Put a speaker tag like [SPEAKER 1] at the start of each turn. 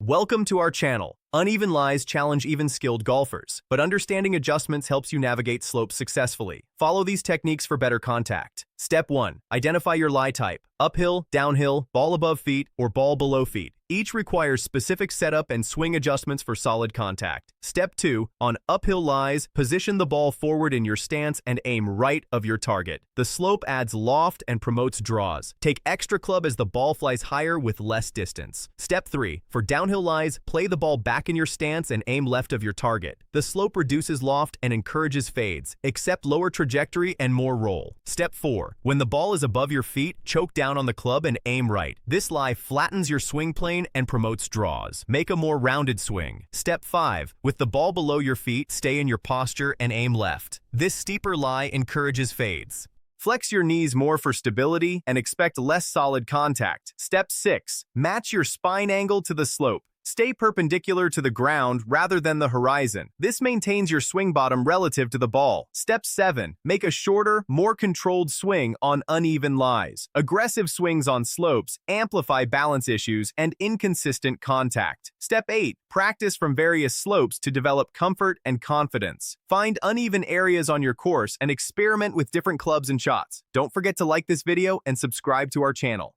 [SPEAKER 1] Welcome to our channel. Uneven lies challenge even skilled golfers, but understanding adjustments helps you navigate slopes successfully. Follow these techniques for better contact. Step 1. Identify your lie type. Uphill, downhill, ball above feet, or ball below feet. Each requires specific setup and swing adjustments for solid contact. Step 2. On uphill lies, position the ball forward in your stance and aim right of your target. The slope adds loft and promotes draws. Take extra club as the ball flies higher with less distance. Step 3. For downhill lies, play the ball back in your stance and aim left of your target. The slope reduces loft and encourages fades. Accept lower trajectory and more roll. Step 4. When the ball is above your feet, choke down on the club and aim right. This lie flattens your swing plane and promotes draws. Make a more rounded swing. Step 5. With the ball below your feet, stay in your posture and aim left. This steeper lie encourages fades. Flex your knees more for stability and expect less solid contact. Step 6. Match your spine angle to the slope. Stay perpendicular to the ground rather than the horizon. This maintains your swing bottom relative to the ball. Step 7. Make a shorter, more controlled swing on uneven lies. Aggressive swings on slopes amplify balance issues and inconsistent contact. Step 8. Practice from various slopes to develop comfort and confidence. Find uneven areas on your course and experiment with different clubs and shots. Don't forget to like this video and subscribe to our channel.